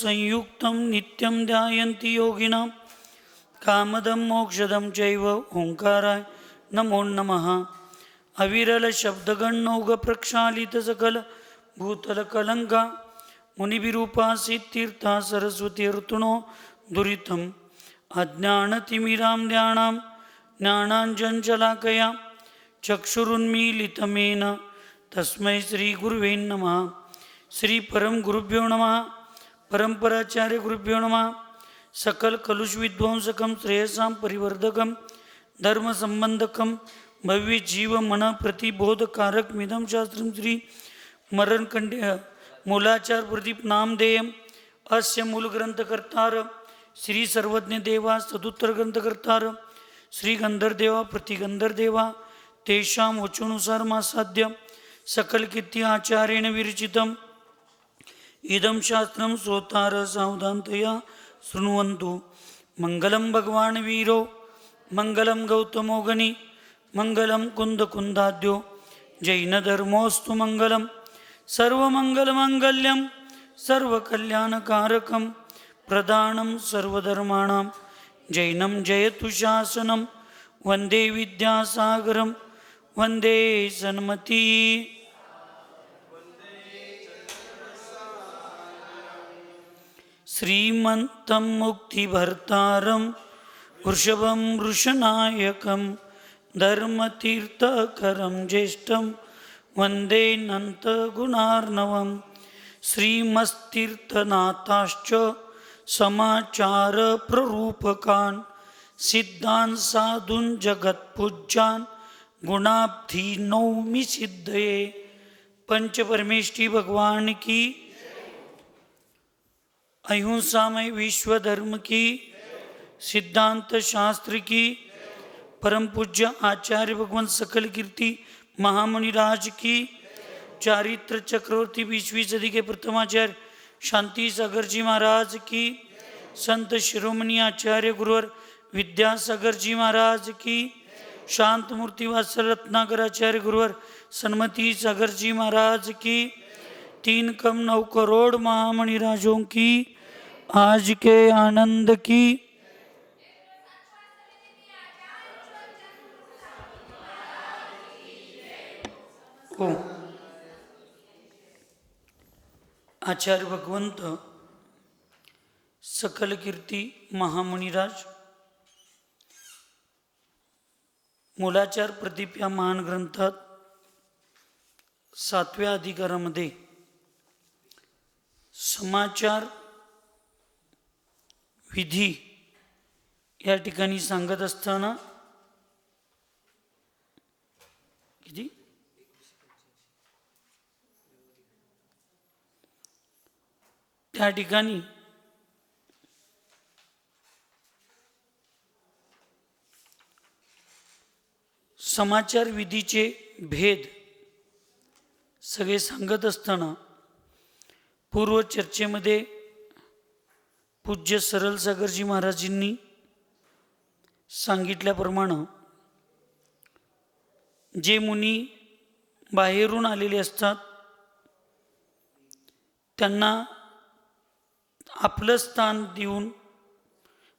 संयुक्तं नित्यं ध्यायन्ति योगिनां कामदं मोक्षदं चैव ओंकाराय नमो नमः। अविरल शब्दगणौघ प्रक्षालित सकल भूतल कलंका मुनिविरूपासी तीर्था सरस्वती ऋतुनो दुरितम् अज्ञानतिमिरां ध्यानां ज्ञानाञ्जनशलाकया चक्षुरुन्मीलितमेन तस्मै श्रीगुरुवे नमः। श्री परम गुरुभ्यो नमः। परंपराचार्य गुरुभ्यो नमः। सकल कलुष विध्वंसकम श्रेयसां परिवर्धकम धर्म संबंधकम भव्य जीव मन प्रतिबोधकारक मिदम शास्त्रम श्री मरणकंडे मूलाचार प्रदीप नामधेयम अस्य मूलग्रंथकर्तार श्री सर्वज्ञ देवा सदुत्तर ग्रंथकर्तार श्री गंधर्देवा प्रतिगंधर्देवा तेषां वचोनुसार मासाद्य सकल कीर्ति आचार्येण विरचितम् इदं शास्त्रं श्रोतार सावधानतया शृण्वन्तु। मंगलं भगवान् वीरो मंगलं गौतमो गणि मंगलं कुन्दकुन्दाद्यो जैनधर्मोऽस्तु मंगलं सर्वमंगलमाङ्गल्यं सर्वकल्याणकारकं प्रदानं सर्वधर्माणां जैनं जयतु शासनं वन्दे विद्यासागरं वन्दे सन्मती। श्रीमन्तं मुक्तिभर्तारं वृषभं वृषनायकं धर्मतीर्थकरं ज्येष्ठं वन्दे नन्तगुणार्णवं। श्रीमत्तीर्थनाथाश्च समाचारप्ररूपकान् सिद्धान् साधून् जगत्पूज्यान् गुणाब्धि नौमि सिद्धये। पंचपरमेष्ठी भगवान की, अहिंसामय विश्व धर्म की, सिद्धांत शास्त्र की, परम पूज्य आचार्य भगवान सकल कीर्ति महामुनिराज की, चारित्र चक्रवर्ती 20वीं सदी के प्रथमाचार्य शांति सागर जी महाराज की, संत शिरोमणि आचार्य गुरुवर विद्यासागर जी महाराज की, शांत मूर्ति वात्सल रत्नाकर आचार्य गुरुवर सन्मति सागर जी महाराज की, 3 कम 9 करोड़ महामणिराजों की आज के आनंद की। आचार्य भगवंत सकल कीर्ती महामुनिराज मूलाचार प्रदीप या महान ग्रंथात 7व्या अधिकारामध्ये समाचार विधी या ठिकाणी सांगत असताना किती त्या ठिकाणी समाचार विधीचे भेद सगळे सांगत असताना पूर्व चर्चेमध्ये पूज्य सरल सागरजी महाराजांनी सांगितल्याप्रमाणे जे मुनी बाहेरून आलेले असतात त्यांना आपलं स्थान देऊन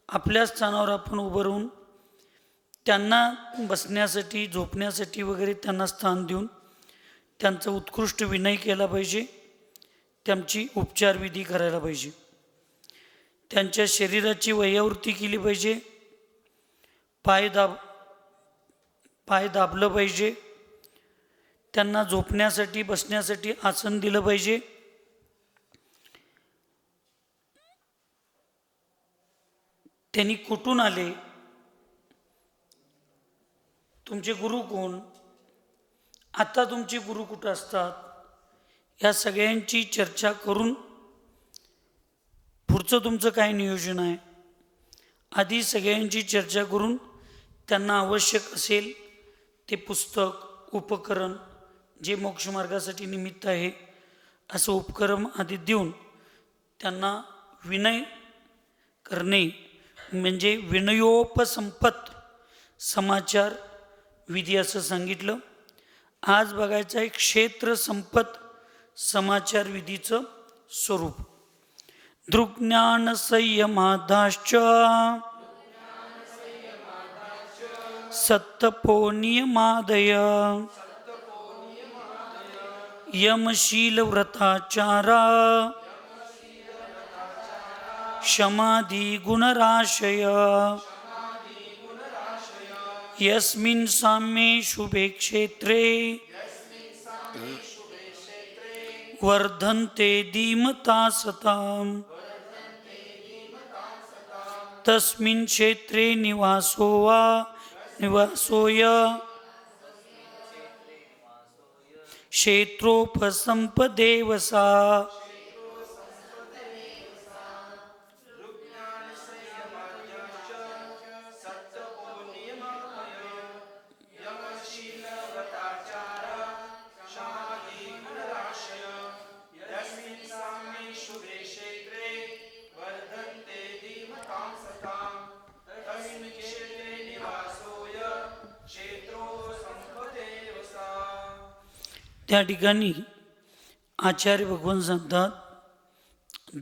आपल्या स्थानावर आपण उभं राहून त्यांना बसण्यासाठी झोपण्यासाठी वगैरे त्यांना स्थान देऊन त्यांचा उत्कृष्ट विनय केला पाहिजे, त्यांची उपचारविधी करायला पाहिजे, त्यांच्या शरीराची वयावृत्ती केली पाहिजे, पाय दाबलं पाहिजे, त्यांना झोपण्यासाठी बसण्यासाठी आसन दिलं पाहिजे, त्यांनी कुठून आले, तुमचे गुरु कोण, आता तुमचे गुरु कुठं असतात, या सगळ्यांची चर्चा करून पुढचं तुमचं काय नियोजन आहे आधी सगळ्यांची चर्चा करून त्यांना आवश्यक असेल ते पुस्तक उपकरण जे मोक्षमार्गासाठी निमित्त आहे असं उपक्रम आधी देऊन त्यांना विनय करणे म्हणजे विनयोपसंपत समाचार विधी असं सांगितलं। आज बघायचं आहे क्षेत्र संपत समाचार विधीचं स्वरूप। दृग्ज्ञान संयमाधाश्च सत्तपो नियमादय यमशील व्रताचारा क्षमादि गुणराशय यस्मिन् साम्ये शुभे क्षेत्रे वर्धन्ते धीमता सताम् तस्मिन् क्षेत्रे निवासोय क्षेत्रोपसंपदेव सा त्या ठिकाणी आचार्य भगवान सांगतात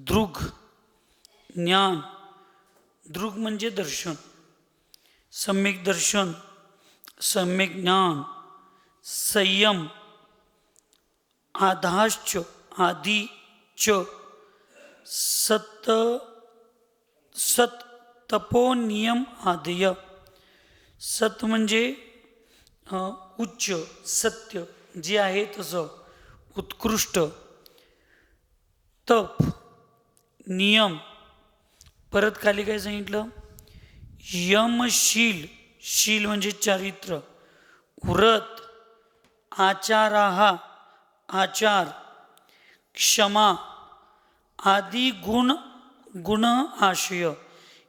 दृग ज्ञान. दृग म्हणजे दर्शन, सम्यक दर्शन, सम्यक ज्ञान, संयम, आधाश्च आदिच, सत तपो नियम आदय. सत म्हणजे उच्च सत्य जे आहे तसं उत्कृष्ट. तप नियम, परत खाली काय सांगितलं, यमशील, शील म्हणजे चारित्र, व्रत, आचाराहा आचार, क्षमा आदी गुण आशय.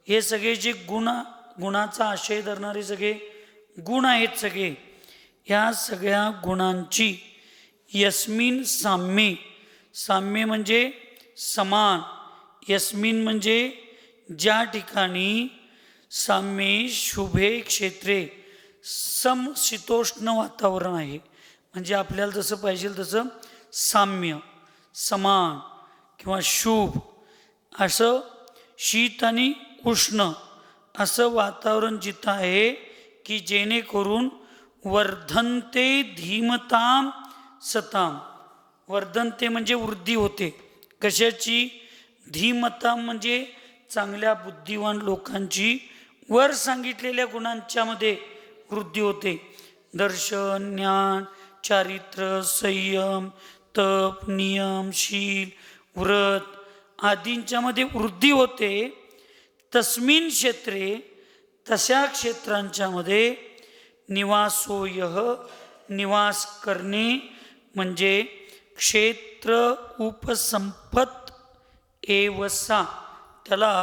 हे सगळे जे गुणाचा आशय धरणारे सगळे गुण आहेत सगळे, ह्या सगळ्या गुणांची यस्मिन साम्ये, साम्य म्हणजे समान, यस्मिन म्हणजे ज्या ठिकाणी, साम्ये शुभे क्षेत्रे, समशीतोष्ण वातावरण आहे, म्हणजे आपल्याला जसं पाहिजे तसं साम्य, समान किंवा शुभ असं शीत आणि उष्ण असं वातावरण जिथं आहे की जेणेकरून वर्धन्ते धीमताम सताम. वर्धन्ते म्हणजे वृद्धी होते. कशाची? धीमता म्हणजे चांगल्या बुद्धिवान लोकांची वर सांगितलेल्या गुणांच्या मध्ये वृद्धी होते. दर्शन, ज्ञान, चारित्र, संयम, तप, नियम, शील, व्रत आदींच्या मध्ये वृद्धी होते. तस्मिन क्षेत्रे, तशा क्षेत्रांच्या मध्ये निवासोय, निवास करणे म्हणजे क्षेत्र उपसंपत एवसा, त्याला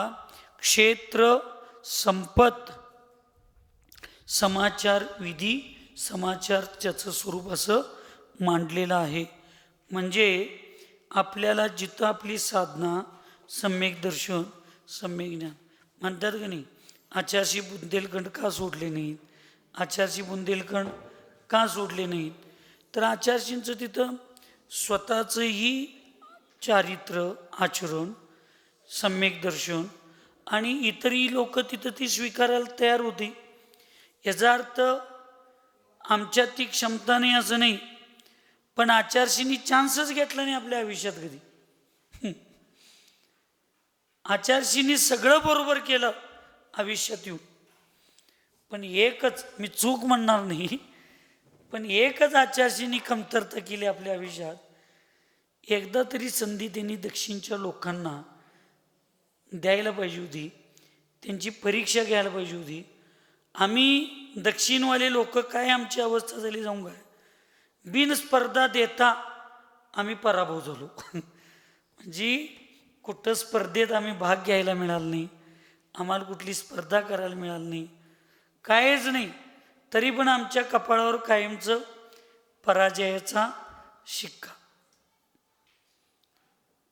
क्षेत्र संपत समाचार विधी, समाचार त्याचं स्वरूप असं मांडलेलं आहे. म्हणजे आपल्याला जिथं आपली साधना, सम्यक दर्शन, सम्यक ज्ञान म्हणतात का नाही, आचार्य बुंदेलखंड का सोडले नाहीत, आचार्य बुंदेलखंड का सोडले नाहीत, तर आचार्यांचं तिथं स्वतःचंही चारित्र, आचरण, सम्यक दर्शन आणि इतरही लोक तिथं ती स्वीकारायला तयार होती. याचा अर्थ आमच्यात ती क्षमता नाही असं नाही, पण आचार्यांनी चान्सच घेतला नाही आपल्या आयुष्यात कधी. आचार्यांनी सगळं बरोबर केलं आयुष्यात येऊन, पण एकच, मी चूक म्हणणार नाही, पण एकच आचार्यांनी कमतरता केली आपल्या आयुष्यात. एकदा तरी संधी त्यांनी दक्षिणच्या लोकांना द्यायला पाहिजे होती, त्यांची परीक्षा घ्यायला पाहिजे होती. आम्ही दक्षिणवाले लोक काय आमची अवस्था झाली जाऊन काय, बिन स्पर्धा देता आम्ही पराभव झालो. म्हणजे कुठं स्पर्धेत आम्ही भाग घ्यायला मिळाला नाही, आम्हाला कुठली स्पर्धा करायला मिळाली नाही, कायच नाही, तरी पण आमच्या कपाळावर कायमचं पराजयाचा शिक्का.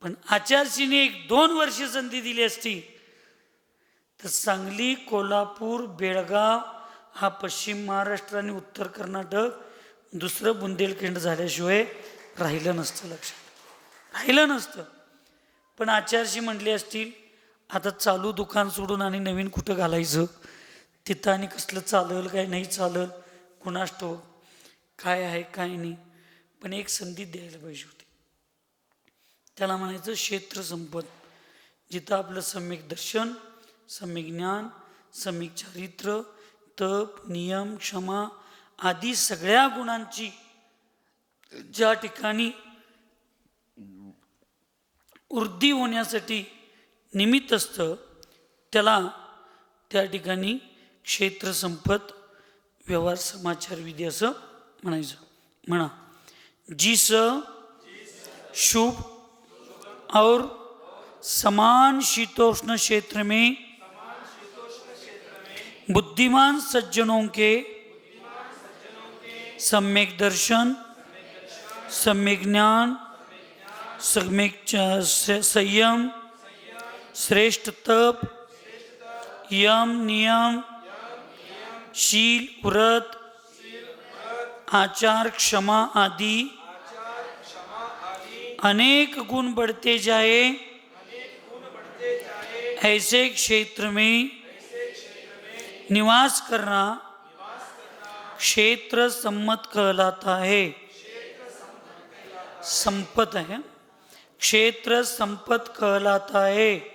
पण आचार्यांनी 1-2 वर्ष संधी दिली असती तर सांगली, कोल्हापूर, बेळगाव हा पश्चिम महाराष्ट्र आणि उत्तर कर्नाटक दुसरं बुंदेलखंड झाल्याशिवाय राहिलं नसतं, लक्षात राहिलं नसतं. पण आचार्यशी म्हटले असतील आता चालू दुकान सोडून आणि नवीन कुठं घालायचं, तिथं आणि कसलं चालल काय नाही चालल कुणास ठाऊक, काय आहे काय नाही. पण एक संधी द्यायला पाहिजे होती. त्याला म्हणायचं क्षेत्र संपत, जिथं आपलं सम्यक दर्शन, सम्यक ज्ञान, सम्यक चारित्र्य, तप, नियम, क्षमा आदी सगळ्या गुणांची ज्या ठिकाणी वृद्धी होण्यासाठी निमित्त असतं, त्याला त्या ठिकाणी क्षेत्र संपत व्यवहार समाचार विधी असं म्हणायचं. म्हणा, जिस शुभ और समान शीतोष्ण क्षेत्र में बुद्धिमान सज्जनों के सम्यक दर्शन, सम्यक ज्ञान, सम्यक संयम, श्रेष्ठ तप, यम नियम, शील व्रत, आचार क्षमा आदि अनेक गुण बढ़ते जाए, ऐसे क्षेत्र में निवास करना क्षेत्र सम्मत कहलाता है. संपत है, क्षेत्र संपत कहलाता है.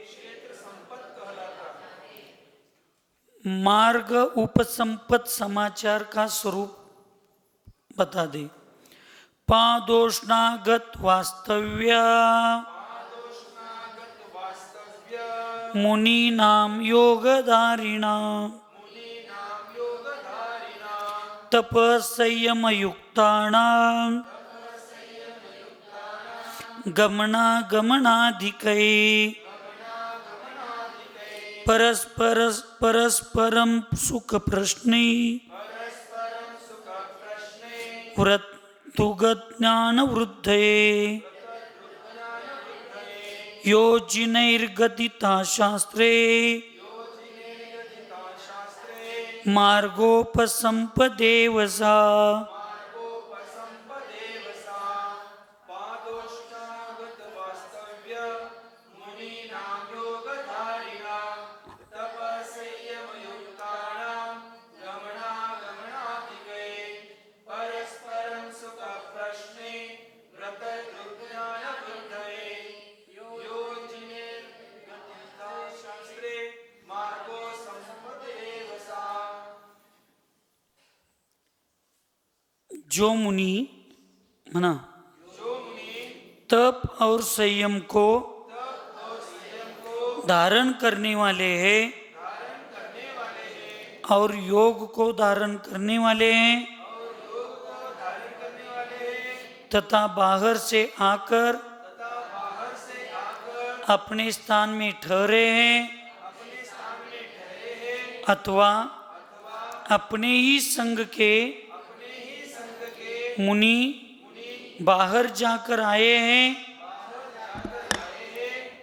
मार्ग उपसंपत समाचार का स्वरूप बता दे. पादोष्णागत वास्तव्य मुनि नाम योगधारिणा तप संयम युक्तानां गमनाधिकै परस्परम सुख प्रश्ने व्रतुगत ज्ञान वृद्धये योजिनैर्गदिता शास्त्रे मार्गोपसंपदेव सा. जो मुनि मना तप और संयम को धारण करने वाले हैं और योग को धारण करने वाले हैं तथा बाहर से आकर अपने स्थान में ठहरे हैं अथवा अपने ही संग के मुनि बाहर जाकर आए हैं,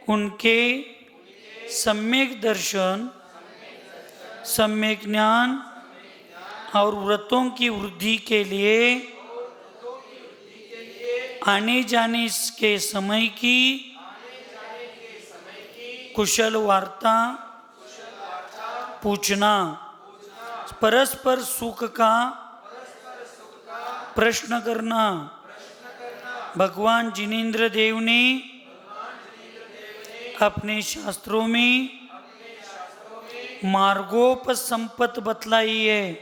उनके सम्यक दर्शन, सम्यक ज्ञान और व्रतों की वृद्धि के लिए आने जाने के समय की कुशल वार्ता पूछना, परस्पर सुख का प्रश्न करना. भगवान जिनेंद्र देव ने अपने शास्त्रों में मार्गोपसंपत बतलाई है.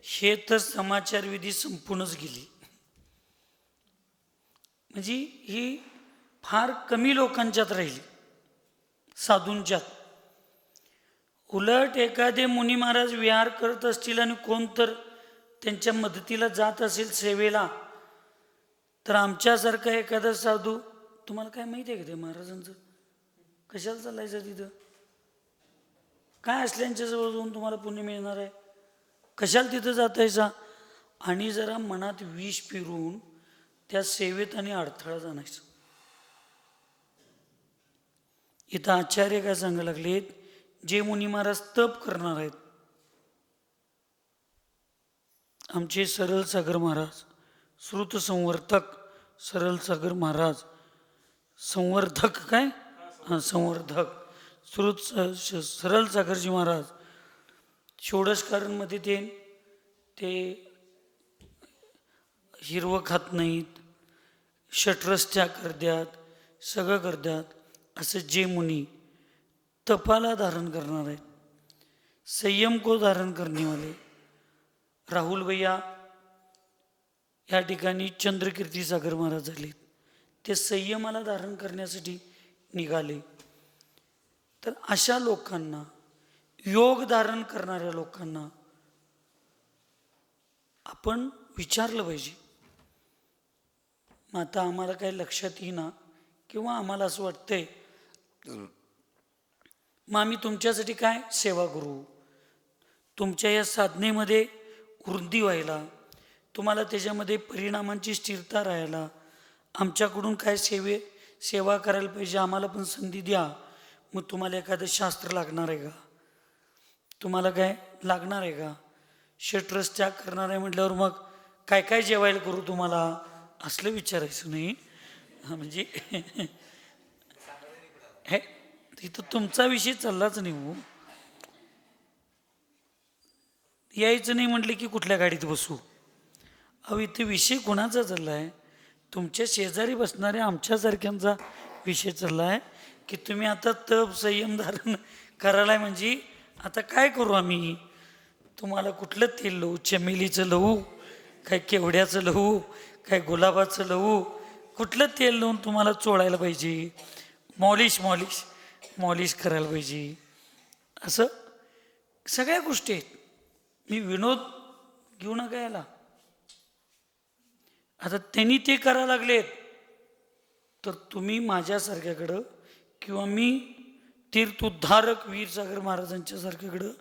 क्षेत्र समाचार विधी संपूर्णच गेली. म्हणजे ही फार कमी लोकांच्यात राहिली, साधूंच्यात. उलट एखादे मुनी महाराज विहार करत असतील आणि कोण तर त्यांच्या मदतीला जात असेल सेवेला, तर आमच्यासारखा एखादा साधू, तुम्हाला काय माहिती आहे का ते महाराजांचं कशाला चालायचं तिथं, काय असल्यांच्याजवळ जाऊन तुम्हाला पुण्य मिळणार आहे, कशाला तिथं जातायचा. आणि जरा मनात विष फिरून त्या सेवेत आणि अडथळा जाणायचं. इथं आचार्य काय सांगायला लागलेत, जे मुनी महाराज तप करणार आहेत, आमचे सरळ सागर महाराज, श्रुत संवर्तक, सरळ सागर महाराज संवर्धक काय हां संवर्धक सरळ सागरजी महाराज षोडशकारांमध्ये ते हिरवं खात नाहीत, षटरस्त्या करतात, सगळं करतात. असं जे मुनी तपाला धारण करणार आहेत, संयम को धारण करने वाले राहुल भैया या ठिकाणी चंद्रकीर्ती सागर महाराज झाले. ते संयमाला धारण करण्यासाठी निघाले. तर अशा लोकांना, योग धारण करणाऱ्या लोकांना आपण विचारलं पाहिजे. मग आता आम्हाला काही लक्षात येईना किंवा आम्हाला असं वाटतंय मग आम्ही तुमच्यासाठी काय सेवा करू, तुमच्या या साधनेमध्ये वृद्धी व्हायला, तुम्हाला त्याच्यामध्ये परिणामांची स्थिरता राहायला आमच्याकडून काय सेवा करायला पाहिजे, आम्हाला पण संधी द्या. मग तुम्हाला एखादं शास्त्र लागणार आहे का, तुम्हाला काय लागणार आहे का, षटरस्त्याग करणार आहे म्हटल्यावर मग काय काय जेवायला करू तुम्हाला, असलं विचारायचं नाही. म्हणजे हे तिथं तुमचा विषय चाललाच नाही हो. यायचं नाही म्हटलं की कुठल्या गाडीत बसू. अहो इथे विषय कोणाचा चालला आहे, तुमच्या शेजारी बसणाऱ्या आमच्यासारख्यांचा विषय चालला आहे की तुम्ही आता तप संयम धारण करायला. म्हणजे आता काय करू आम्ही, तुम्हाला कुठलं तेल लावू, चमेलीचं लावू काय, केवड्याचं लावू काय, गुलाबाचं लावू, कुठलं तेल लावून तुम्हाला चोळायला पाहिजे, मॉलिश करायला पाहिजे. असं सगळ्या गोष्टी आहेत. मी विनोद घेऊ नका याला. आता त्यांनी ते करायला लागलेत तर तुम्ही माझ्यासारख्याकडं किंवा मी तीर्थोद्धारक वीरसागर महाराजांच्या सारख्याकडं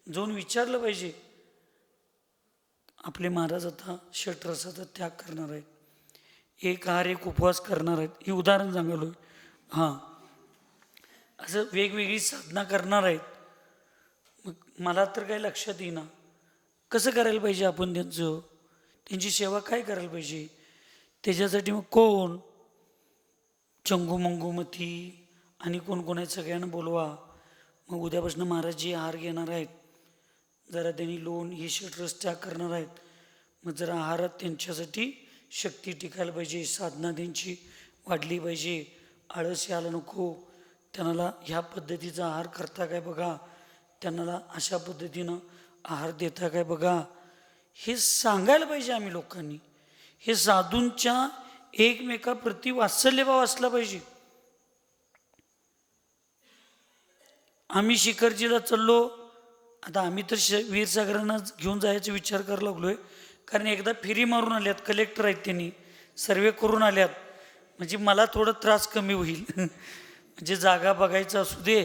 जाऊन विचारलं पाहिजे. आपले महाराज आता षटरसाचा त्याग करणार आहेत, एक आहार एक उपवास करणार आहेत, हे उदाहरण सांगालोय. हां, असं वेगवेगळी साधना करणार आहेत. मग मला तर काही लक्षात येईना कसं करायला पाहिजे आपण त्यांची सेवा काय करायला पाहिजे. त्याच्यासाठी मग कोण चंगू मंगूमती आणि कोण कोण आहेत सगळ्यांना बोलवा. मग उद्यापासून महाराजजी आहार घेणार आहेत, जरा त्यांनी लोण हे षटरस त्याग करणार आहेत. मग जरा आहारात त्यांच्यासाठी शक्ती टिकायला पाहिजे, साधना त्यांची वाढली पाहिजे, आळस यायला नको. त्यांना ह्या पद्धतीचा आहार करता काय बघा, त्यांना अशा पद्धतीनं आहार देता काय बघा, हे सांगायला पाहिजे आम्ही लोकांनी. हे साधूंच्या एकमेकाप्रती वात्सल्यभाव असला पाहिजे. आम्ही शिखरजीला चाललो, आता आम्ही तर वीरसागरांना घेऊन जायचा विचार करायला लागलोय. कारण एकदा फेरी मारून आल्यात, कलेक्टर आहेत त्यांनी सर्वे करून आल्यात. म्हणजे मला थोडं त्रास कमी होईल. म्हणजे जागा बघायचं असू दे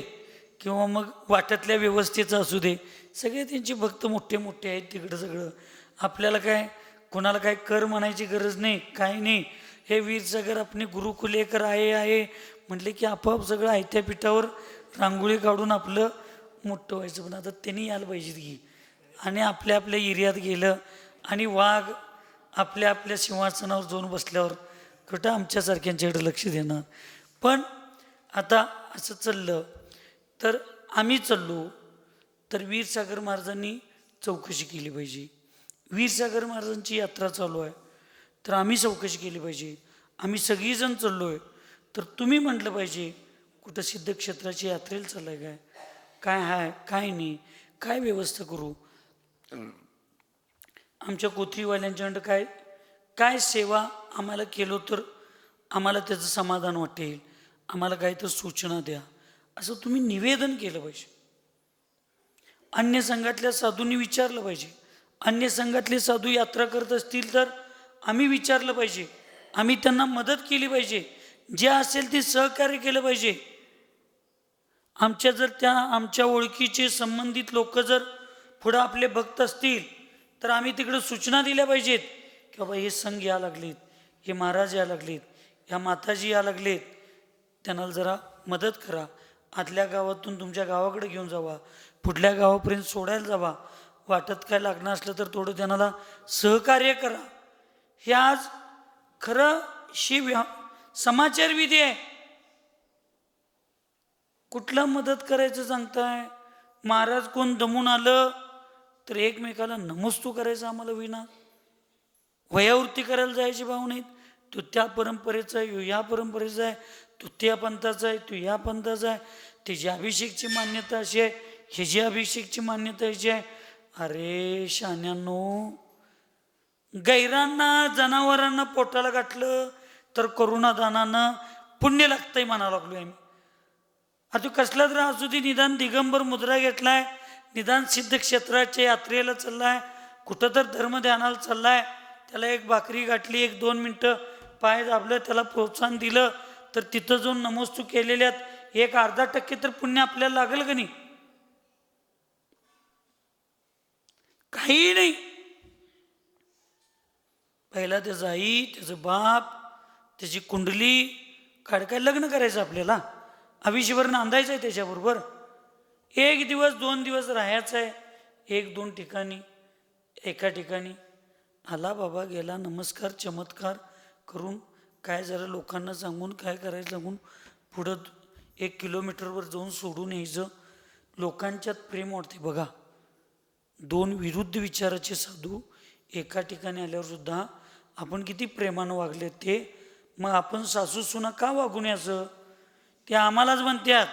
किंवा मग वाट्यातल्या व्यवस्थेचं असू दे, सगळे त्यांचे भक्त मोठे मोठे आहेत तिकडं. सगळं आपल्याला काय कोणाला काय कर म्हणायची गरज नाही, काय नाही. हे वीरसागर आपले गुरुकुलेकर आहे म्हटले की आपोआप सगळं आयत्या पिठावर रांगोळी काढून आपलं मोठं व्हायचं. पण आता त्यांनी यायला पाहिजे की, आणि आपल्या आपल्या एरियात गेलं आणि वाघ आपल्या आपल्या सिंहासनावर जाऊन बसल्यावर कुठं आमच्यासारख्यांच्याकडे लक्ष देणार. पण आता असं चाललं तर आम्ही चाललो तर वीरसागर महाराजांनी चौकशी केली पाहिजे. वीरसागर महाराजांची यात्रा चालू आहे तर आम्ही चौकशी केली पाहिजे. आम्ही सगळीजण चाललो आहे तर तुम्ही म्हटलं पाहिजे कुठं सिद्धक्षेत्राची यात्रेला चाललं आहे काय आहे काय नाही, काय व्यवस्था करू. आमच्या कोथरीवाल्यांच्याकडं काय काय सेवा आम्हाला केलो तर आम्हाला त्याचं समाधान वाटेल, आम्हाला काही तर सूचना द्या, असं तुम्ही निवेदन केलं पाहिजे. अन्य संघातल्या साधूंनी विचारलं पाहिजे. अन्य संघातले साधू यात्रा करत असतील तर आम्ही विचारलं पाहिजे, आम्ही त्यांना मदत केली पाहिजे, जे असेल ते सहकार्य केलं पाहिजे. आमच्या ओळखीचे संबंधित लोक जर पुढं आपले भक्त असतील तर आम्ही तिकडं सूचना दिल्या पाहिजेत की बाबा हे संघ या लागलेत, हे महाराज या लागलेत, ह्या माताजी या लागलेत, त्यांना जरा मदत करा. आतल्या गावातून तुमच्या गावाकडे घेऊन जावा, पुढल्या गावापर्यंत सोडायला जावा, वाटत काय लागणं असलं तर थोडं त्यांना सहकार्य करा. हे आज खरं समाचार विधी आहे. कुठला मदत करायचं सांगताय? महाराज कोण दमून आलं तर एकमेकाला नमस्तू करायचं आम्हाला विना. वयावृत्ती करायला जायची भाव नाहीत. तो त्या परंपरेचा आहे, ह्यो या परंपरेचा आहे, तो त्या पंथाचा आहे, तो या पंथाचा आहे. त्याची अभिषेकची मान्यता अशी आहे, ह्याची अभिषेकची मान्यता अशी आहे. अरे शान्यांनो, गैरांना जनावरांना पोटाला गाठलं तर करुणादानानं पुण्य लागतंय म्हणा लागलोय आम्ही. आता कसला तर असू दे, निदान दिगंबर मुद्रा घेतलाय, निदान सिद्ध क्षेत्राच्या यात्रेला चाललाय, कुठं तर धर्मध्यानाला चाललाय, त्याला एक भाकरी गाठली, 1-2 मिनटं पाय दाबलं, त्याला प्रोत्साहन दिलं तर तिथं जाऊन नमस्तू केलेल्यात 1-अर्धा% तर पुण्य आपल्याला लागेल का नाही? काही नाही. पहिला त्याचा आई, त्याचं बाप, त्याची कुंडली काय लग्न करायचं आपल्याला, आयुष्यभर नांदायचं आहे त्याच्याबरोबर. 1 दिवस 2 दिवस राहायचं आहे 1-2 ठिकाणी. एका ठिकाणी आला बाबा, गेला, नमस्कार चमत्कार करून काय जरा लोकांना सांगून काय करायचं सांगून पुढं 1 किलोमीटरवर जाऊन सोडून यायचं. लोकांच्यात प्रेम वाटते बघा. 2 विरुद्ध विचाराचे साधू एका ठिकाणी आल्यावर सुद्धा आपण किती प्रेमानं वागले ते. मग आपण सासू सुना का वागून याचं? ते आम्हालाच म्हणतात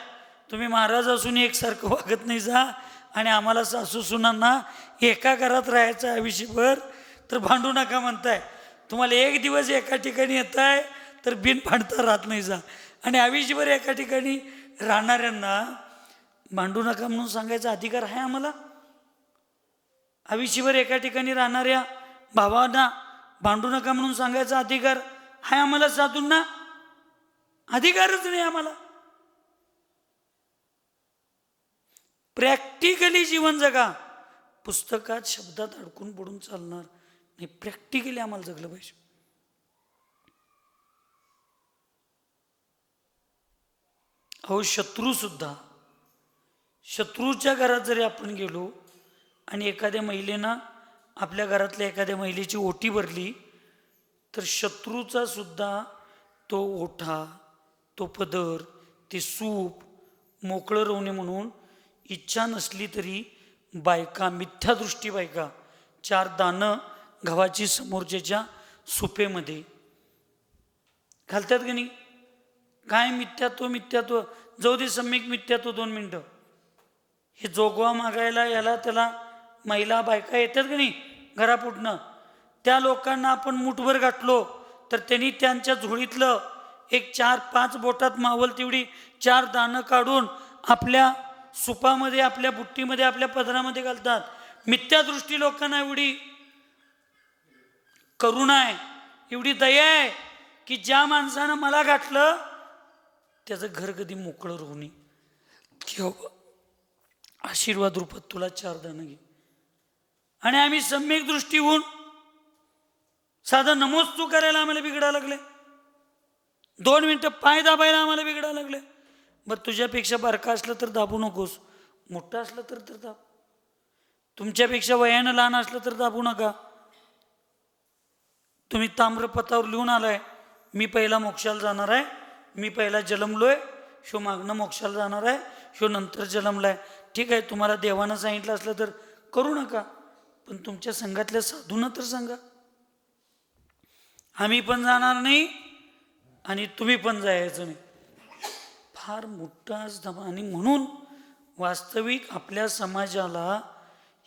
तुम्ही महाराज असून एकसारखं वागत नाही जा, आणि आम्हाला सासू सुनांना एका घरात राहायचं आयुष्यभर तर भांडू नका म्हणताय. तुम्हाला 1 दिवस एका ठिकाणी येत आहे तर बिन भांडता राहत नाही जा, आणि आयुष्यभर एका ठिकाणी राहणाऱ्यांना भांडू नका म्हणून सांगायचा अधिकार आहे आम्हाला? आयुष्यभर एका ठिकाणी राहणाऱ्या भावांना भांडू नका म्हणून सांगायचा अधिकार आहे आम्हाला? साधूंना अधिकारच नाही आम्हाला. प्रॅक्टिकली जीवन जगा. पुस्तकात शब्दात अडकून पडून चालणार नाही, प्रॅक्टिकली आम्हाला जगलं पाहिजे. अहो शत्रू सुद्धा, शत्रूच्या घरात जरी आपण गेलो आणि एखाद्या महिलेनं आपल्या घरातल्या एखाद्या महिलेची ओटी भरली तर शत्रूचा सुद्धा तो ओठा, तो पदर, ते सूप मोकळं रवणे म्हणून इच्छा नसली तरी बायका, मिथ्यादृष्टी बायका 4 दाणं गव्हाची समोरच्याच्या सुपेमध्ये घालतात की नाही? काय मिथ्यात्व जाऊ दे, सम्यक मिथ्यात्व 2 मिनटं. हे जोगवा मागायला याला त्याला महिला बायका येतात की नाही घरापुटनं, त्या लोकांना आपण मुठभर गाठलो तर त्यांनी त्यांच्या झोळीतलं 4-5 बोटात मावल तेवढी 4 दाणं काढून आपल्या सुपामध्ये, आपल्या बुट्टीमध्ये, आपल्या पदरामध्ये घालतात. मिथ्यादृष्टी लोकांना एवढी करुणा आहे, एवढी दया आहे की ज्या माणसानं मला गाठलं त्याचं घर कधी मोकळं राहू नये. किंवा आशीर्वाद रूपात तुला 4 दाणं घे. आणि आम्ही सम्यक दृष्टी होऊन साधं नमोस्तू करायला आम्हाला बिघडायला लागले, 2 मिनटं पाय दाबायला आम्हाला बिघडायला लागले. बरं तुझ्यापेक्षा बारका असलं तर दाबू नकोस, मोठं असलं तर दाब. तुमच्यापेक्षा वयानं लहान असलं तर दाबू नका. तुम्ही ताम्रपत्रावर लिहून आलाय मी पहिला मोक्षाला जाणार आहे, मी पहिला जन्मलोय, शो मागणं मोक्षाला जाणार आहे, शो नंतर जन्मलाय. ठीक आहे, तुम्हाला देवानं सांगितलं असलं तर करू नका, पण तुमच्या संघातल्या साधूंना तर सांगा. आम्ही पण जाणार नाही आणि तुम्ही पण जायचं नाही. फार मोठाच धमा. आणि म्हणून वास्तविक आपल्या समाजाला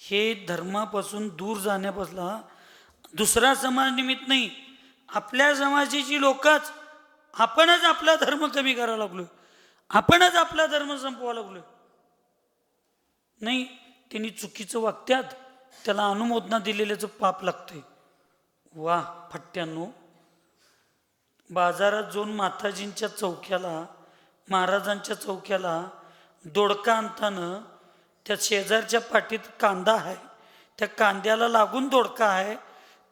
हे धर्मापासून दूर जाण्यापासून दुसरा समाज निमित्त नाही, आपल्या समाजाची लोकच आपणच आपला धर्म कमी करायला लागलोय, आपणच आपला धर्म संपवायला लागलोय. नाही, त्यांनी चुकीचं वागत्यात, त्याला अनुमोदना दिलेल्याचं पाप लागतंय. वा फट्ट्यांनो, बाजारात जाऊन माताजींच्या चौक्याला, महाराजांच्या चौक्याला दोडका आणताना त्या शेजारच्या पाटीत कांदा आहे, त्या कांद्याला लागून दोडका आहे,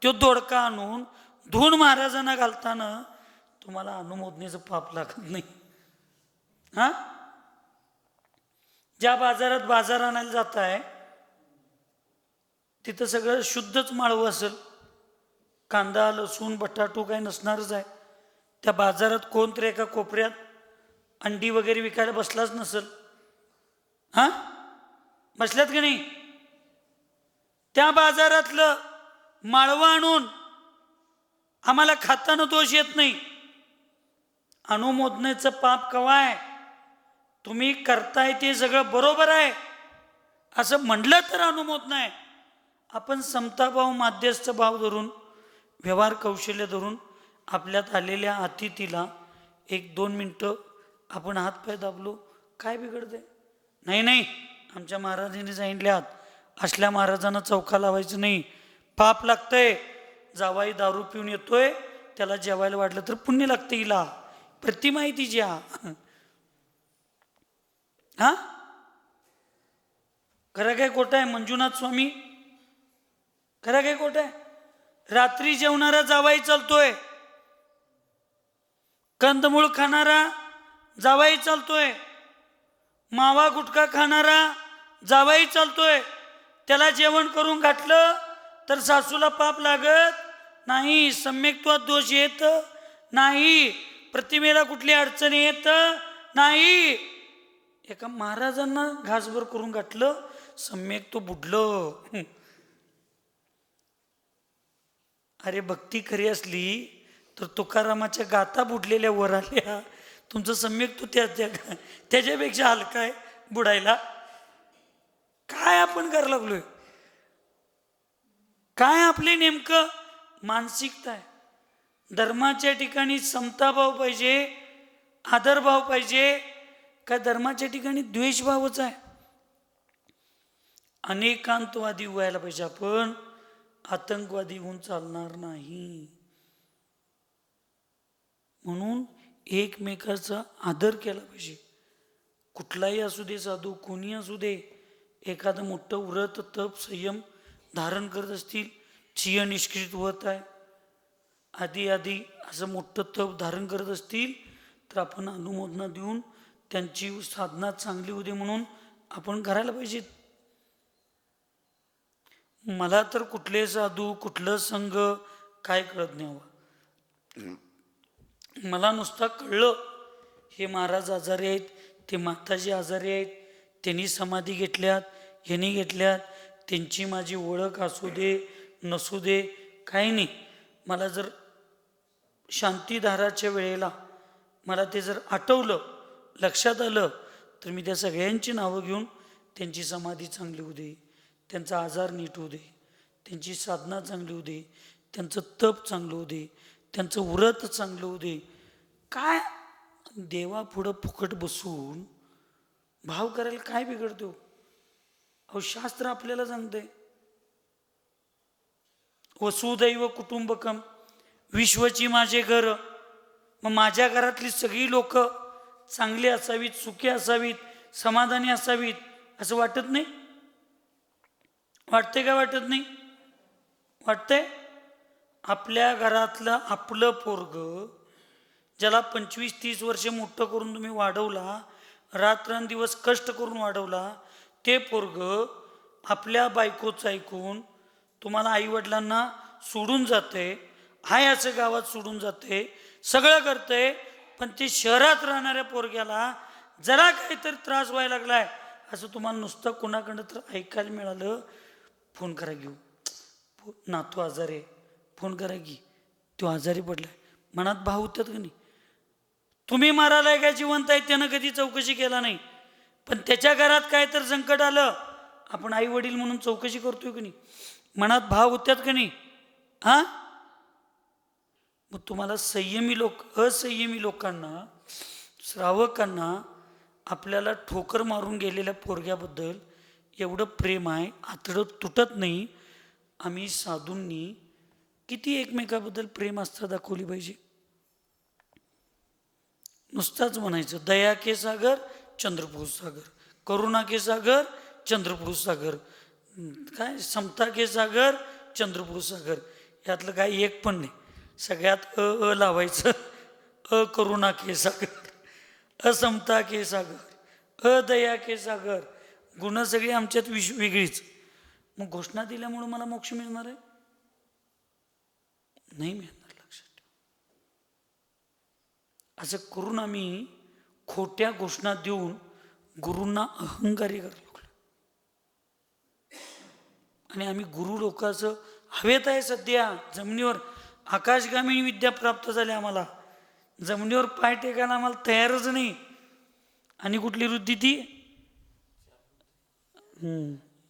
तो दोडका आणून धुवून महाराजांना घालताना तुम्हाला अनुमोदनेचं पाप लागत नाही. हा, ज्या बाजारात बाजार आणायला जात आहे तिथं सगळं शुद्धच माळवं असेल, कांदा लसूण बटाटो काय नसणारच आहे. त्या बाजारात कोणतरी एका कोपऱ्यात अंडी वगैरे विकायला बसलाच नसल. हां, बसल्यात की नाही? त्या बाजारातलं माळवं आणून आम्हाला खाताना दोष येत नाही. अनुमोदनेचं पाप कवा आहे? तुम्ही करताय ते सगळं बरोबर आहे असं म्हटलं तर अनुमोदन आहे. आपण समताभाव, माध्यस्थ भाव धरून, व्यवहार कौशल्य धरून आपल्यात आलेल्या अतिथीला 1-2 मिनटं आपण हातपाय दाबलो, काय बिघडतंय? नाही नाही, आमच्या महाराजांनी सांगितल्यात असल्या महाराजांना चौका लावायचं नाही, पाप लागतंय. जावाई दारू पिऊन येतोय, त्याला जेवायला वाढलं तर पुण्य लागतं. हिला प्रतिमा आहे तिची. हा, खरं काय खोटं आहे? मंजुनाथ स्वामी, खरं काय खोटं आहे? रात्री जेवणारा जावाई चालतोय, कंदमूळ खाणारा जावाई चालतोय, मावा गुटखा खाणारा जावाई चालतोय. त्याला जेवण करून घातलं तर सासूला पाप लागत नाही, सम्यक्त्वात दोष येत नाही, प्रतिमेला कुठली अडचण येत नाही. एका महाराजांना घासभर करून घातलं, सम्यक तो बुडलं. अरे भक्ती खरी असली तर तुकारामाच्या गाथा बुडलेल्या वर आल्या. तुमचं सम्यक तो त्याच्यापेक्षा हलका आहे बुडायला. काय आपण करायला लागलोय? काय आपले नेमकं मानसिकता आहे? धर्माच्या ठिकाणी समताभाव पाहिजे, आदरभाव पाहिजे, का धर्माच्या ठिकाणी द्वेषभावच आहे? अनेकांतवादी व्हायला पाहिजे आपण, आतंकवादी होऊन चालणार नाही. म्हणून एकमेकाचा आदर केला पाहिजे. कुठलाही असू दे, साधू कोणी असू दे, एखादं मोठं व्रत, तप, संयम धारण करत असतील, चिय निष्क्रित व्रत आहे, आधी असं मोठं तप धारण करत असतील तर आपण अनुमोदना देऊन त्यांची साधना चांगली होऊ दे म्हणून आपण करायला पाहिजे. मला तर कुठले साधू, कुठलं संघ काय कळत नाही. मला नुसतं कळलं हे महाराज आजारी आहेत, ते माताजी आजारी आहेत, त्यांनी समाधी घेतल्यात, ह्यांनी घेतल्यात, त्यांची माझी ओळख असू दे नसू दे काही नाही. मला जर शांतीधाराच्या वेळेला मला ते जर आठवलं, लक्षात आलं, तर मी त्या सगळ्यांची नावं घेऊन त्यांची समाधी चांगली होऊ दे, त्यांचा आजार नीट होऊ दे, त्यांची साधना चांगली होऊ दे, त्यांचं तप चांगलं होऊ दे, त्यांचं व्रत चांगलं होऊ दे. काय देवापुढं फुकट बसून भाव करायला काय बिघडतो? अहो शास्त्र आपल्याला सांगतंय, वसुदैव कुटुंबकम, विश्वची माझे घर. मग माझ्या घरातली सगळी लोक चांगली असावीत, सुखी असावीत, समाधानी असावीत असं वाटत नाही? वाटते का वाटत नाही? वाटतंय. आपल्या घरातलं आपलं पोरग ज्याला 25-30 वर्ष मोठं करून तुम्ही वाढवला, रात्रंदिवस कष्ट करून वाढवला, ते पोरग आपल्या बायकोचं ऐकून तुम्हाला आईवडिलांना सोडून जाते, हाय असं गावात सोडून जाते, सगळं करते, पण ते शहरात राहणाऱ्या पोरग्याला जरा काहीतरी त्रास व्हायला लागलाय असं तुम्हाला नुसतं कोणाकडं तर ऐकायला मिळालं, फोन करा घेऊ, नातू आजारी आहे, फोन करा की तो आजारी पडलाय, मनात भाव होतात का नाही? तुम्ही मारायला काय जिवंत आहे त्यानं कधी चौकशी केला नाही, पण त्याच्या घरात काय तर संकट आलं, आपण आई वडील म्हणून चौकशी करतोय की नाही? मनात भाव होत्यात का नाही? हा, मग तुम्हाला संयमी असंयमी लोकांना, श्रावकांना आपल्याला ठोकर मारून गेलेल्या पोरग्याबद्दल एवढं प्रेम आहे, आतडं तुटत नाही. आम्ही साधूंनी किती एकमेकाबद्दल प्रेम आस्था दाखवली पाहिजे. नुसताच म्हणायचं दया के सागर चंद्रपूर सागर, करुणा के सागर चंद्रपूर सागर, काय समता के सागर चंद्रपूर सागर, यातलं काय एक पण नाही. सगळ्यात लावायचं, अकरुणा के सागर, असमता के सागर, अदया के सागर. गुण सगळी आमच्यात वेगळीच. मग घोषणा दिल्यामुळं मला मोक्ष मिळणार आहे? नाही मिळणार, लक्षात ठेवा. असं करून आम्ही खोट्या घोषणा देऊन गुरूंना अहंकारी करायला लागलो. आणि आम्ही गुरु लोकांचं हवेत आहे सध्या. जमिनीवर आकाशगामी विद्या प्राप्त झाली आम्हाला. जमिनीवर पाय टेकायला आम्हाला तयारच नाही. आणि कुठली वृत्ती ती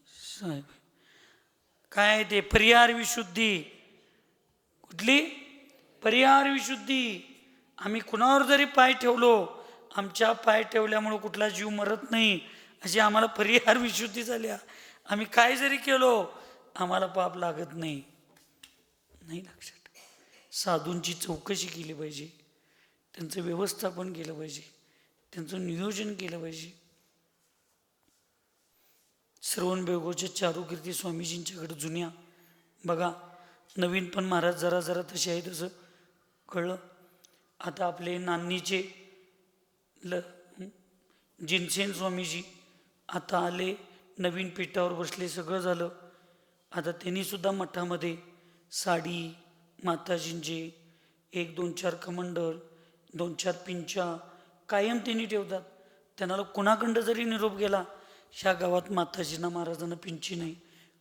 साहेब काय ते परिहार विशुद्धी. कुठली परिहार विशुद्धी. आम्ही कुणावर जरी पाय ठेवलो, आमच्या पाय ठेवल्यामुळं कुठला जीव मरत नाही अशी आम्हाला परिहार विशुद्धी झाल्या. आम्ही काय जरी केलो आम्हाला पाप लागत नाही. नाही लक्षात. साधूंची चौकशी केली पाहिजे, त्यांचं व्यवस्थापन केलं पाहिजे, त्यांचं नियोजन केलं पाहिजे. श्रवण बेळगोळच्या चारुकीर्ती स्वामीजींच्याकडे जुन्या बघा, नवीन पण महाराज जरा जरा तसे आहे तसं कळलं. आता आपले नान्नीचे जिनसेन स्वामीजी आता आले, नवीन पीठावर बसले, सगळं झालं. आता त्यांनी सुद्धा मठामध्ये साडी, माताजींचे 1-2-4 कमंडल, 2-4 पिंचा कायम त्यांनी ठेवतात. त्यांना कुणाकडं जरी निरोप गेला, ह्या गावात माताजींना महाराजांना पिंची नाही,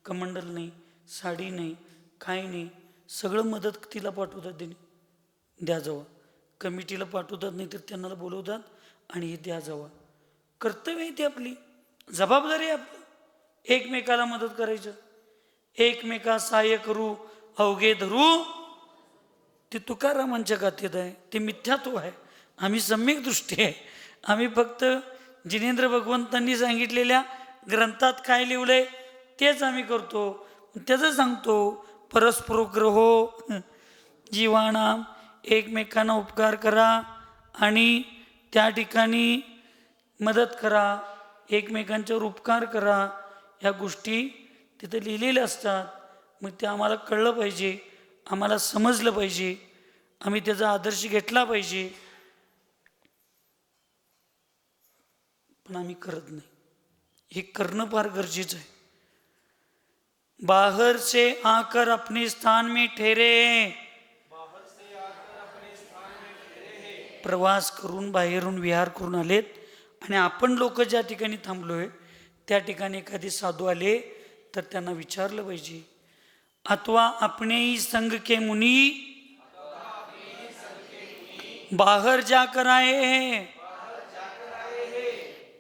कमंडल नाही, साडी नाही, काय नाही, सगळं मदत तिला पाठवतात. त्यांनी द्या जावा. कमिटीला पाठवतात, नाही तर त्यांना बोलवतात आणि हे द्या जावा. कर्तव्य आहे, ती आपली जबाबदारी आहे. आपलं एकमेकाला मदत करायचं. एकमेका सहाय्य करू अवघे धरू, ते तुकारामांच्या गाथेत आहे. ते मिथ्यात्व आहे. आम्ही सम्यक दृष्टी आहे. आम्ही फक्त जिनेंद्र भगवंतांनी सांगितलेल्या ग्रंथात काय लिहिलंय तेच आम्ही करतो. त्याचं सांगतो, परस्परोग्रहो जीवानाम, एकमेकांना उपकार करा आणि त्या ठिकाणी मदत करा, एकमेकांच्यावर उपकार करा. ह्या गोष्टी तिथं लिहिलेल्या असतात. मग ते आम्हाला कळलं पाहिजे, आम्हाला समजलं पाहिजे, आम्ही त्याचा आदर्श घेतला पाहिजे. पण आम्ही करत नाही. हे करणं फार गरजेचं आहे. बाहर से आकर अपने स्थान में ठहरे. प्रवास करून बाहेरून विहार करून आलेत आणि आपण लोक ज्या ठिकाणी थांबलोय त्या ठिकाणी एखादे साधू आले तर त्यांना विचारलं पाहिजे, अथवा अपने ही संग के मुनी बाहर जाकर आए हैं.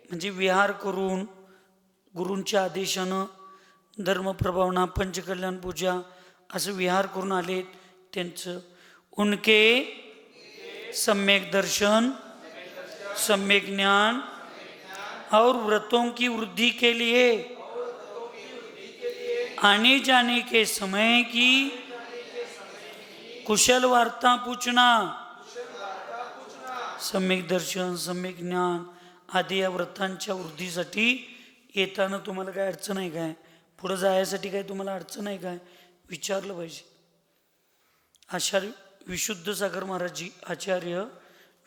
म्हणजे विहार करून गुरूंच्या आदेशानं धर्मप्रभावना, पंचकल्याण पूजा असं विहार करून आलेत. त्यांचं उनके सम्यक दर्शन, सम्यक ज्ञान और व्रतों की वृद्धि के लिए आने जाने के समय की कुशल वार्ता पूछना. सम्यक दर्शन, सम्यक ज्ञान आदी या व्रतांच्या वृद्धीसाठी येताना तुम्हाला काय अडचण आहे काय, पुढं जायसाठी काय तुम्हाला अडचण आहे काय, विचारलं पाहिजे. आचार्य विशुद्ध सागर महाराजजी, आचार्य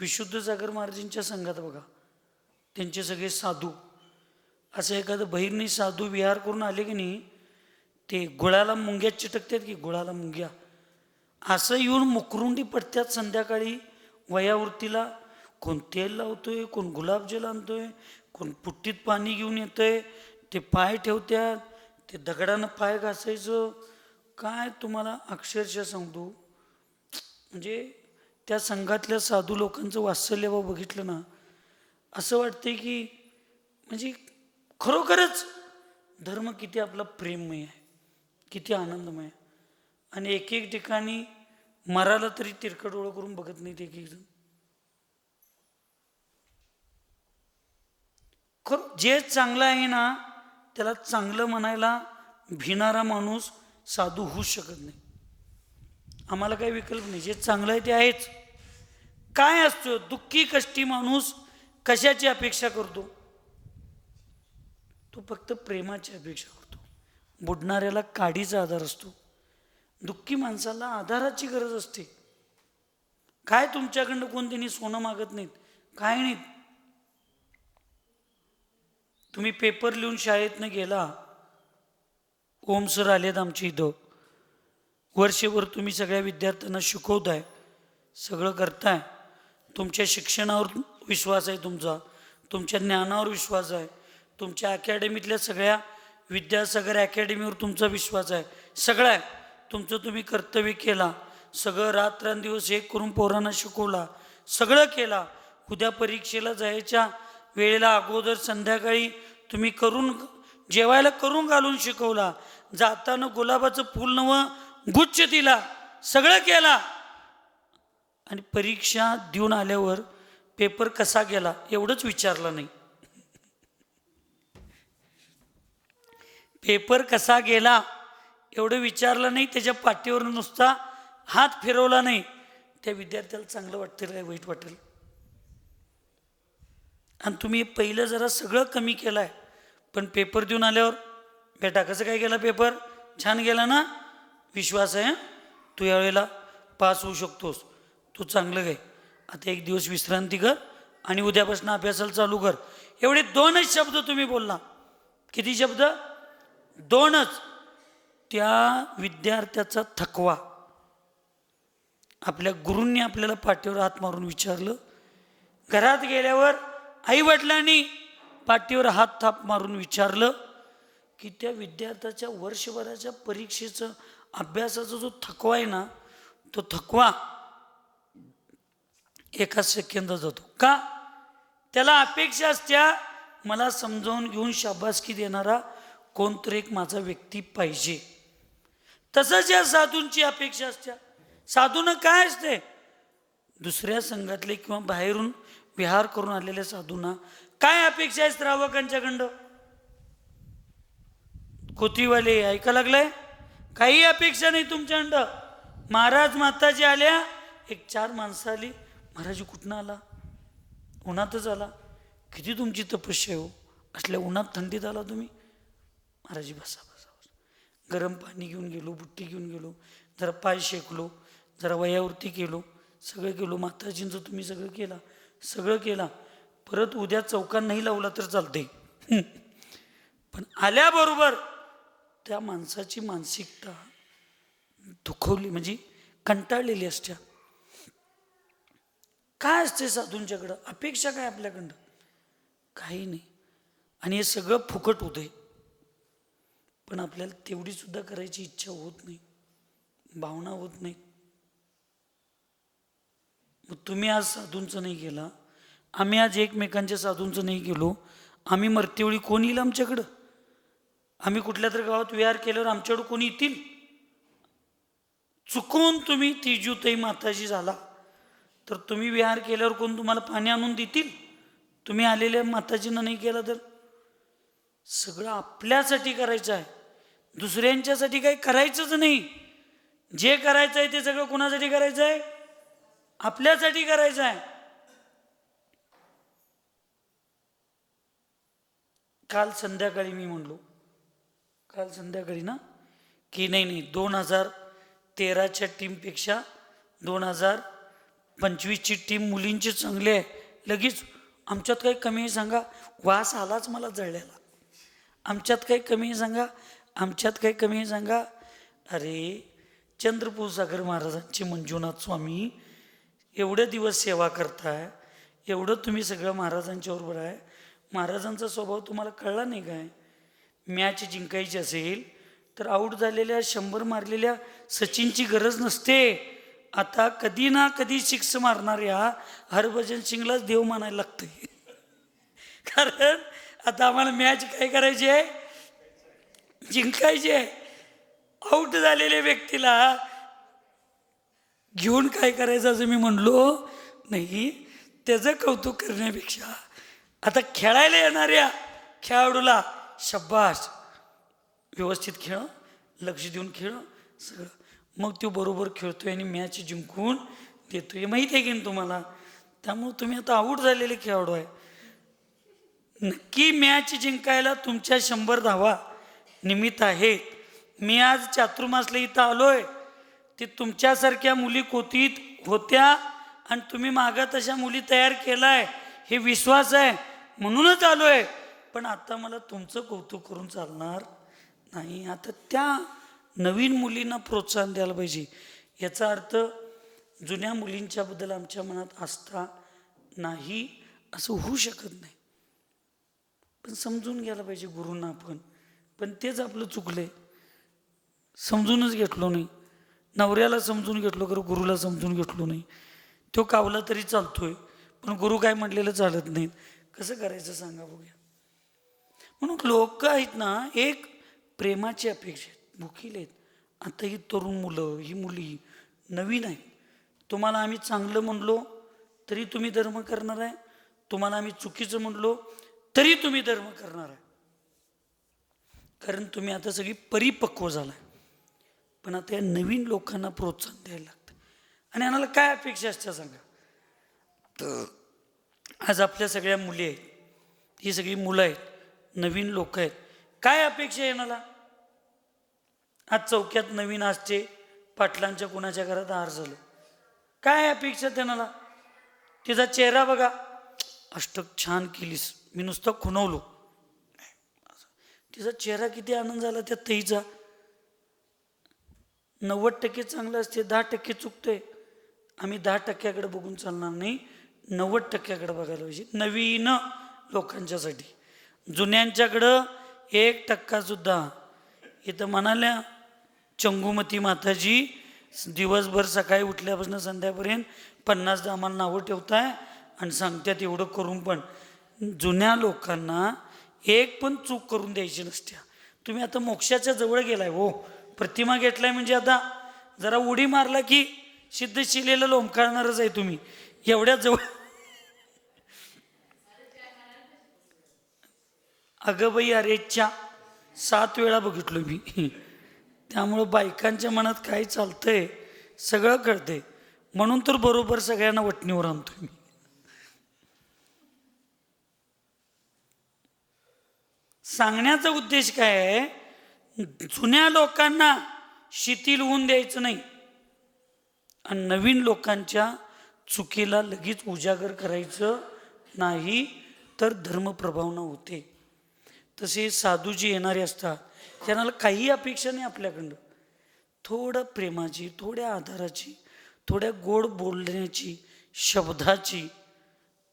विशुद्ध सागर महाराजांच्या संघात बघा, त्यांचे सगळे साधू. असं एखादं बहिरनी साधू विहार करून आले की नाही, ते गुळाला मुंग्या चिटकतात की गुळाला मुंग्या, असं येऊन मुकरुंडी पडतात. संध्याकाळी वयावृत्तीला कोण तेल लावतोय, कोण गुलाबजल आणतोय, कोण पुट्टीत पाणी घेऊन येतंय, ते पाय ठेवतात, ते दगडानं पाय घासायचं. काय तुम्हाला अक्षरशः सांगतो, म्हणजे त्या संघातल्या साधू लोकांचं वात्सल्य बघितलं ना, असं वाटतंय की म्हणजे खरोखरच धर्म किती आपला प्रेममय आहे, किती आनंदमय आहे. आणि एक एक ठिकाणी मराला तरी तिरकट डोळं करून बघत नाहीत एक एक जण. खरं जे चांगलं आहे ना त्याला चांगलं म्हणायला भिणारा माणूस साधू होऊच शकत नाही. आम्हाला काही विकल्प नाही, जे चांगलं आहे ते आहेच. काय असतो दुःखी कष्टी माणूस कशाची अपेक्षा करतो, तो फक्त प्रेमाची अपेक्षा करतो. बुडणाऱ्याला काडीचा आधार असतो, दुःखी माणसाला आधाराची गरज असते. काय तुमच्याकडनं कोण त्यांनी सोनं मागत नाहीत, काय नाहीत. तुम्ही पेपर लिहून शाळेतनं गेला, ओम सर आलेत आमच्या इथं, वर्षभर तुम्ही सगळ्या विद्यार्थ्यांना शिकवताय, सगळं करताय, तुमच्या शिक्षणावर विश्वास आहे तुमचा, तुमच्या ज्ञानावर विश्वास आहे, तुमच्या अकॅडमीतल्या सगळ्या विद्यासागर अकॅडमीवर तुमचा विश्वास आहे, सगळं आहे. तुमचं तुम्ही कर्तव्य केला, सगळं रात्रंदिवस एक करून पोरांना शिकवला, सगळं केला. उद्या परीक्षेला जायच्या वेळेला अगोदर संध्याकाळी तुम्ही जेवायला करून घालून शिकवला, जाताना गुलाबाचं फूल नवं गुच्छ दिला, सगळं केला. आणि परीक्षा देऊन आल्यावर पेपर कसा गेला एवढंच विचारलं नाही. पेपर कसा गेला एवढं विचारलं नाही, त्याच्या पाठीवर नुसता हात फिरवला नाही. त्या विद्यार्थ्याला चांगलं वाटेल काय वाईट वाटेल? आणि तुम्ही पहिलं जरा सगळं कमी केलं आहे, पण पेपर देऊन आल्यावर बेटा कसं काय गेला पेपर? छान गेला ना? विश्वास आहे तू यावेळेला पास होऊ शकतोस, तू चांगलं गे. आता एक दिवस विश्रांती कर आणि उद्यापासून अभ्यासाला चालू कर. एवढे 2च शब्द तुम्ही बोलला. किती शब्द? 2च. त्या विद्यार्थ्याचा थकवा. आपल्या गुरूंनी आपल्याला पाठीवर हात मारून विचारलं, घरात गेल्यावर आईवडिलांनी पाठीवर हात थाप मारून विचारलं की त्या विद्यार्थ्याच्या वर्षभराच्या परीक्षेचं अभ्यासाचा जो थकवा आहे ना, तो थकवा एका सेकंदात जातो. का? त्याला अपेक्षा असत्या मला समजावून घेऊन शाबासकी देणारा कोणतरी एक माझा व्यक्ती पाहिजे. तसंच या साधूंची अपेक्षा असत्या. साधूनं काय असते? दुसऱ्या संघातले किंवा बाहेरून विहार करून आलेल्या साधूंना काय अपेक्षा आहे श्रावकांच्याकडं? कोतीवाले ऐका लागलाय? काही अपेक्षा नाही तुमच्याकडं. महाराज माताजी आल्या, एक 4 माणसं आली, महाराजी कुठनं आला? उन्हातच आला. किती तुमची तपस्या हो, असल्या उन्हात थंडीत आला तुम्ही? महाराजी बसा बसा बसा. गरम पाणी घेऊन गेलो, बुट्टी घेऊन गेलो, जरा पाय शेकलो, जरा वयावरती केलो, सगळं केलो. माताजींचं तुम्ही सगळं केला, सगळं केला. परत उद्या चौकात नाही लावला तर चालते. पण आल्याबरोबर त्या माणसाची मानसिकता दुखवली, म्हणजे कंटाळलेली असत्या. काय असते साधूंच्याकडं? अपेक्षा काय आपल्याकडं? काही नाही. आणि हे सगळं फुकट होतंय, पण आपल्याला तेवढी सुद्धा करायची इच्छा होत नाही, भावना होत नाही. मग तुम्ही आज साधूंचं नाही केला, आम्ही आज एकमेकांच्या साधूंचं नाही केलो, आम्ही मरतेवेळी कोण येईल आमच्याकडं? आम्ही कुठल्या तरी गावात विहार केल्यावर आमच्याकडं कोणी येतील? चुकून तुम्ही तिजूताई माताजी झाला तर तुम्ही विहार केल्यावर कोण तुम्हाला पाणी आणून देतील? तुम्ही आलेल्या माताजींना नाही केला तर? सगळं आपल्यासाठी करायचं आहे, दुसऱ्यांच्यासाठी काही करायचंच नाही. जे करायचं आहे ते सगळं कोणासाठी करायचं आहे? आपल्यासाठी करायचं आहे. काल संध्याकाळी मी म्हणलो, काल संध्याकाळी ना, की नाही 2013च्या टीमपेक्षा 2025ची टीम मुलींची चांगली आहे. लगेच आमच्यात काही कमी आहे सांगा? वास आलाच मला जळलेला. आमच्यात काही कमी आहे सांगा? आमच्यात काही कमी आहे सांगा? अरे चंद्रपूर सागर महाराजांचे मंजुनाथ स्वामी एवढे दिवस सेवा करताय, एवढं तुम्ही सगळं महाराजांच्या बरोबर आहे, महाराजांचा स्वभाव तुम्हाला कळला नाही काय? मॅच जिंकायची असेल तर आऊट झालेल्या 100 मारलेल्या सचिनची गरज नसते. आता कधी ना कधी 6 मारणाऱ्या हरभजन सिंगलाच देव मानायला लागते. कारण आता आम्हाला मॅच काय करायची आहे? जिंकायची आहे. आऊट झालेल्या व्यक्तीला घेऊन काय करायचं असं मी म्हणलो नाही. त्याचं कौतुक करण्यापेक्षा आता खेळायला येणाऱ्या खेळाडूला शब्बास, व्यवस्थित खेळ, लक्ष देऊन खेळ सगळं, मग तो बरोबर खेळतोय आणि मॅच जिंकून देतोय, माहिती आहे की नाही तुम्हाला? त्यामुळे तुम्ही आता आऊट झालेले खेळाडू आहे. नक्की मॅच जिंकायला तुमच्या 100 धावा निमित्त आहेत. मी आज चातुर्मासला इथं आलोय, ते तुमच्यासारख्या मुली कोतीत होत्या आणि तुम्ही मागं तशा मुली तयार केलाय हे विश्वास आहे म्हणूनच आलोय. पण आता मला तुमचं कौतुक करून चालणार नाही. आता त्या नवीन मुलींना प्रोत्साहन द्यायला पाहिजे. याचा अर्थ जुन्या मुलींच्याबद्दल आमच्या मनात आस्था नाही असं होऊ शकत नाही. पण समजून घ्यायला पाहिजे गुरूंना आपण. पण तेच आपलं चुकलंय, समजूनच घेतलो नाही. नवऱ्याला समजून घेतलो खरं गुरुला समजून घेतलो नाही. तो कावला तरी चालतोय पण गुरु काय म्हटलेलं चालत नाहीत. कसं करायचं सांगा बघूया. म्हणून लोक आहेत ना, एक प्रेमाची अपेक्षा आहेत, भुकीले आहेत. आता ही तरुण मुलं, ही मुली नवीन आहेत. तुम्हाला आम्ही चांगलं म्हणलो तरी तुम्ही धर्म करणार आहे, तुम्हाला आम्ही चुकीचं म्हणलो तरी तुम्ही धर्म करणार आहे. कारण तुम्ही आता सगळी परिपक्व झालाय. पण आता या नवीन लोकांना प्रोत्साहन द्यायला लागतं. आणि आम्हाला काय अपेक्षा असते सांगा. तर आज आपल्या सगळ्या मुली आहेत, ही सगळी मुलं आहेत, नवीन लोक आहेत. काय अपेक्षा आहे येणाला. आज चौक्यात नवीन असते, पाटलांच्या कुणाच्या घरात हार झालं, काय अपेक्षा त्यांना. तिचा चेहरा बघा, अष्टक छान केलीस, मी नुसतं खुणवलो. तिचा चेहरा किती आनंद झाला त्या ताईचा. 90% चांगलं असते, 10% चुकतोय. आम्ही 10% बघून चालणार नाही, 90% बघायला पाहिजे. नवीन लोकांच्यासाठी. जुन्यांच्याकडं 1% सुद्धा. इथं म्हणाल्या चंगुमती माताजी, दिवसभर सकाळी उठल्यापासून संध्यापर्यंत 50 आम्हाला नावं ठेवताय आणि सांगतात एवढं करून पण. जुन्या लोकांना एक पण चूक करून द्यायची नसत्या. तुम्ही आता मोक्षाच्या जवळ गेलाय हो, प्रतिमा घेतलाय म्हणजे आता जरा उडी मारला की सिद्धशिलेला लोंबकाळणारच आहे तुम्ही. एवढ्या जवळ. अगं बाई अरेच्या 7 वेळा बघितलो मी. त्यामुळं बायकांच्या मनात काय चालतंय सगळं कळतंय. म्हणून तर बरोबर सगळ्यांना वटणीवर आणतो मी. सांगण्याचा उद्देश काय आहे, जुन्या लोकांना शिथिल होऊन द्यायचं नाही आणि नवीन लोकांच्या चुकीला लगेच उजागर करायचं नाही, तर धर्मप्रभावना होते. तसे साधू जे येणारे असतात त्यांना काही अपेक्षा नाही आपल्याकडं. थोडं प्रेमाची, थोड्या आधाराची, थोड्या गोड बोलण्याची, शब्दाची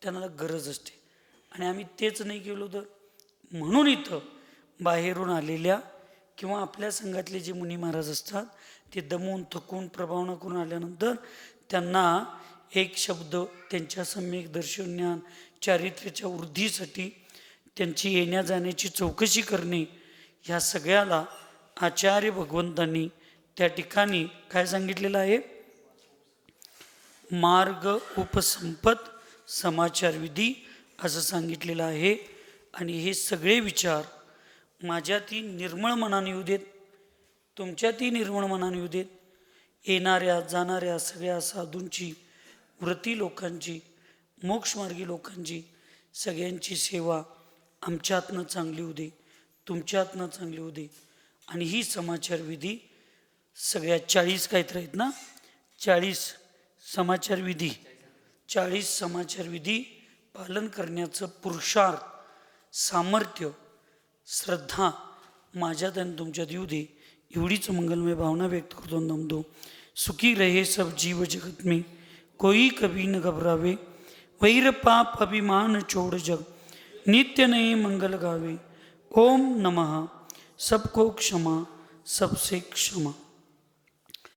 त्यांना गरज असते. आणि आम्ही तेच नाही केलो तर. म्हणून इथं बाहेरून आलेल्या किंवा आपल्या संघातले जे मुनी महाराज असतात ते दमून थकून प्रभावना करून आल्यानंतर त्यांना एक शब्द त्यांच्या सम्यक दर्शन ज्ञान चारित्र्याच्या वृद्धीसाठी त्यांची येण्या जाण्याची चौकशी करणे, ह्या सगळ्याला आचार्य भगवंतांनी त्या ठिकाणी काय सांगितलेलं आहे, मार्ग उपसंपत समाचार विधी असं सांगितलेलं आहे. आणि हे सगळे विचार माझ्याती निर्मळ मनाने येऊ देत, तुमच्याती निर्मळ मनाने येऊ देत. येणाऱ्या जाणाऱ्या सगळ्या साधूंची, व्रती लोकांची, मोक्षमार्गी लोकांची सगळ्यांची सेवा आमच्यातनं चांगली होऊ दे, तुमच्यातनं चांगली होऊ दे. आणि ही समाचार विधी सगळ्या 40 काहीतरी आहेत ना, 40 समाचार विधी, 40 समाचार विधी पालन करण्याचं पुरुषार्थ, सामर्थ्य, श्रद्धा माझ्यात आणि तुमच्यात येऊ दे, एवढीच मंगलमय भावना व्यक्त करतो. नमदो. सुखी रहे सब जीव जगत में, कोई कभी न घबरावे, वैर पाप अभिमान छोड़ जग, नित्य नए मंगल गावे. ओम नमः. सबको क्षमा, सबसे क्षमा.